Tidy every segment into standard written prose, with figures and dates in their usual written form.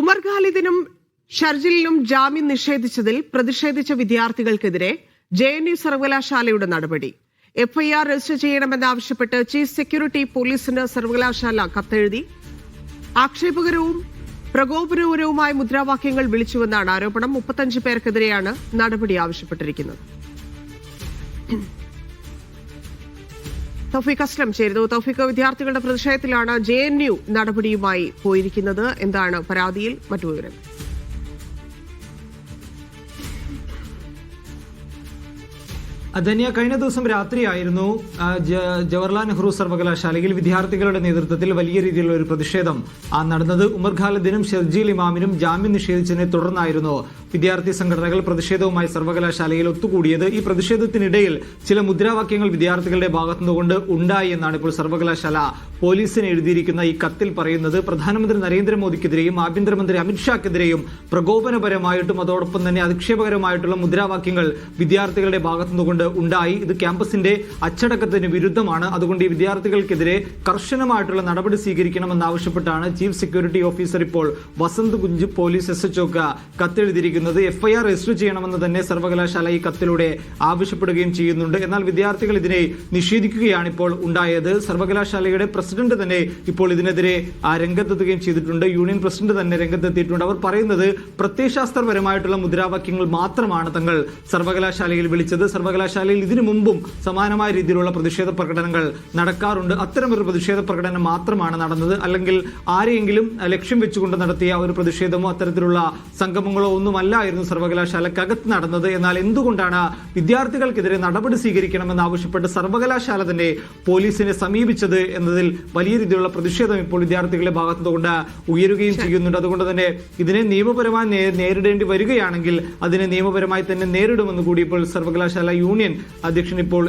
ഉമർ ഖാലിദിനും ഷർജിലിനും ജാമ്യം നിഷേധിച്ചതിൽ പ്രതിഷേധിച്ച വിദ്യാർത്ഥികൾക്കെതിരെ JNU സർവകലാശാലയുടെ നടപടി. FIR രജിസ്റ്റർ ചെയ്യണമെന്നാവശ്യപ്പെട്ട് ചീഫ് സെക്യൂരിറ്റി പോലീസിന് സർവകലാശാല കത്തെഴുതി. ആക്ഷേപകരവും പ്രകോപനപരവുമായ മുദ്രാവാക്യങ്ങൾ വിളിച്ചുവെന്നാണ് ആരോപണം. 35 പേർക്കെതിരെയാണ് നടപടി ആവശ്യപ്പെട്ടിരിക്കുന്നത്. തൗഫീഖ് അസ്ലം ചേരുന്നു. തൗഫീഖ്, വിദ്യാർത്ഥികളുടെ പ്രതിഷേധത്തിലാണ് JNU നടപടിയുമായി പോയിരിക്കുന്നത്. എന്താണ് പരാതിയിൽ മറ്റു വിവരം? ധന്യ, കഴിഞ്ഞ ദിവസം രാത്രിയായിരുന്നു ജവഹർലാൽ നെഹ്റു സർവകലാശാലയിൽ വിദ്യാർത്ഥികളുടെ നേതൃത്വത്തിൽ വലിയ രീതിയിലുള്ള ഒരു പ്രതിഷേധം നടന്നത്. ഉമർ ഖാലിദിനും ഷർജീൽ ഇമാമിനും ജാമ്യം നിഷേധിച്ചതിനെ തുടർന്നായിരുന്നു വിദ്യാർത്ഥി സംഘടനകൾ പ്രതിഷേധവുമായി സർവകലാശാലയിൽ ഒത്തുകൂടിയത്. ഈ പ്രതിഷേധത്തിനിടയിൽ ചില മുദ്രാവാക്യങ്ങൾ വിദ്യാർത്ഥികളുടെ ഭാഗത്തുനിന്നുകൊണ്ട് ഉണ്ടായി എന്നാണ് ഇപ്പോൾ സർവകലാശാല പോലീസിന് എഴുതിയിരിക്കുന്ന ഈ കത്തിൽ പറയുന്നത്. പ്രധാനമന്ത്രി നരേന്ദ്രമോദിക്കെതിരെയും ആഭ്യന്തരമന്ത്രി അമിത്ഷാക്കെതിരെയും പ്രകോപനപരമായിട്ടും അതോടൊപ്പം തന്നെ അധിക്ഷേപകരമായിട്ടുള്ള മുദ്രാവാക്യങ്ങൾ വിദ്യാർത്ഥികളുടെ ഭാഗത്തുനിന്നുകൊണ്ട് ഉണ്ടായി. ഇത് ക്യാമ്പസിന്റെ അച്ചടക്കത്തിന് വിരുദ്ധമാണ്. അതുകൊണ്ട് ഈ വിദ്യാർത്ഥികൾക്കെതിരെ കർശനമായിട്ടുള്ള നടപടി സ്വീകരിക്കണമെന്നാവശ്യപ്പെട്ടാണ് ചീഫ് സെക്യൂരിറ്റി ഓഫീസർ ഇപ്പോൾ വസന്ത് കുഞ്ച് പോലീസ് SHOക്ക് കത്തെഴുതിയിരിക്കുന്നത്. FIR രജിസ്റ്റർ ചെയ്യണമെന്ന് തന്നെ സർവകലാശാല ഈ കത്തിലൂടെ ആവശ്യപ്പെടുകയും ചെയ്യുന്നുണ്ട്. എന്നാൽ വിദ്യാർത്ഥികൾ ഇതിനെ നിഷേധിക്കുകയാണ് ഇപ്പോൾ ഉണ്ടായത്. സർവകലാശാലയുടെ പ്രസിഡന്റ് തന്നെ ഇപ്പോൾ ഇതിനെതിരെ രംഗത്തെത്തുകയും ചെയ്തിട്ടുണ്ട്. യൂണിയൻ പ്രസിഡന്റ് തന്നെ രംഗത്തെത്തിയിട്ടുണ്ട്. അവർ പറയുന്നത് പ്രത്യയശാസ്ത്രപരമായിട്ടുള്ള മുദ്രാവാക്യങ്ങൾ മാത്രമാണ് തങ്ങൾ സർവകലാശാലയിൽ വിളിച്ചത്. സർവകലാശാലയിൽ ഇതിനു മുമ്പും സമാനമായ രീതിയിലുള്ള പ്രതിഷേധ പ്രകടനങ്ങൾ നടക്കാറുണ്ട്. അത്തരമൊരു പ്രതിഷേധ പ്രകടനം മാത്രമാണ് നടന്നത്. അല്ലെങ്കിൽ ആരെയെങ്കിലും ലക്ഷ്യം വെച്ചുകൊണ്ട് നടത്തിയ ഒരു പ്രതിഷേധമോ അത്തരത്തിലുള്ള സംഗമങ്ങളോ ഒന്നുമല്ലായിരുന്നു സർവകലാശാലക്കകത്ത് നടന്നത്. എന്നാൽ എന്തുകൊണ്ടാണ് വിദ്യാർത്ഥികൾക്കെതിരെ നടപടി സ്വീകരിക്കണമെന്ന് ആവശ്യപ്പെട്ട് സർവകലാശാല തന്നെ പോലീസിനെ സമീപിച്ചത് എന്നതിൽ വലിയ രീതിയിലുള്ള പ്രതിഷേധം ഇപ്പോൾ വിദ്യാർത്ഥികളുടെ ഭാഗത്തുകൊണ്ട് ഉയരുകയും ചെയ്യുന്നുണ്ട്. അതുകൊണ്ട് തന്നെ ഇതിനെ നിയമപരമായി നേരിടേണ്ടി വരികയാണെങ്കിൽ അതിനെ നിയമപരമായി തന്നെ നേരിടുമെന്ന് കൂടി ഇപ്പോൾ സർവകലാശാല യൂണിയൻ അധ്യക്ഷൻ ഇപ്പോൾ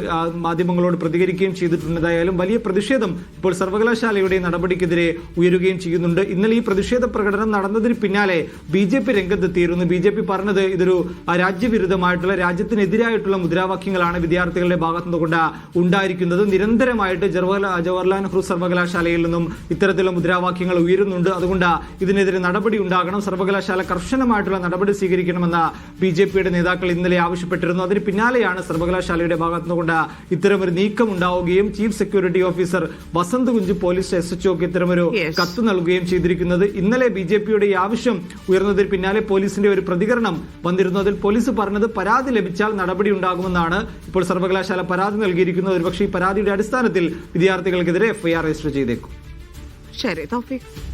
മാധ്യമങ്ങളോട് പ്രതികരിക്കുകയും ചെയ്തിട്ടുണ്ട്. എന്തായാലും വലിയ പ്രതിഷേധം ഇപ്പോൾ സർവകലാശാലയുടെ നടപടിക്കെതിരെ ഉയരുകയും ചെയ്യുന്നുണ്ട്. ഇന്നലെ ഈ പ്രതിഷേധ പ്രകടനം നടന്നതിന് പിന്നാലെ BJP രംഗത്തെത്തിയിരുന്നു. BJP പറഞ്ഞത് ഇതൊരു രാജ്യവിരുദ്ധമായിട്ടുള്ള രാജ്യത്തിനെതിരായിട്ടുള്ള മുദ്രാവാക്യങ്ങളാണ് വിദ്യാർത്ഥികളുടെ ഭാഗത്തുനിന്നുകൊണ്ട് ഉണ്ടായിരിക്കുന്നത്. നിരന്തരമായിട്ട് ജവഹർലാൽ നെഹ്റു സർവകലാശാലയിൽ നിന്നും ഇത്തരത്തിലുള്ള മുദ്രാവാക്യങ്ങൾ ഉയരുന്നുണ്ട്. അതുകൊണ്ട് ഇതിനെതിരെ നടപടി ഉണ്ടാകണം, സർവകലാശാല കർശനമായിട്ടുള്ള നടപടി സ്വീകരിക്കണമെന്ന് BJPയുടെ നേതാക്കൾ ഇന്നലെ ആവശ്യപ്പെട്ടിരുന്നു. അതിന് പിന്നാലെയാണ് സർവകലാശാലയുടെ ഭാഗത്തുനിന്നുകൊണ്ട് ഇത്തരമൊരു നീക്കം ഉണ്ടാവുകയും chief security officer Vasant Kunj police SHOക്ക് ഇത്തരമൊരു കത്ത് നൽകുകയും ചെയ്തിരിക്കുന്നത്. ഇന്നലെ BJPയുടെ ഈ ആവശ്യം ഉയർന്നതിന് പിന്നാലെ പോലീസിന്റെ ഒരു പ്രതികരണം വന്നിരുന്നു. അതിൽ പോലീസ് പറഞ്ഞത് പരാതി ലഭിച്ചാൽ നടപടി ഉണ്ടാകുമെന്നാണ്. ഇപ്പോൾ സർവകലാശാല പരാതി നൽകിയിരിക്കുന്നത്. ഒരുപക്ഷെ ഈ പരാതിയുടെ അടിസ്ഥാനത്തിൽ വിദ്യാർത്ഥികൾക്കെതിരെ FIR രജിസ്റ്റർ ചെയ്തേക്കും. ശരി, തൗഫീഖ്.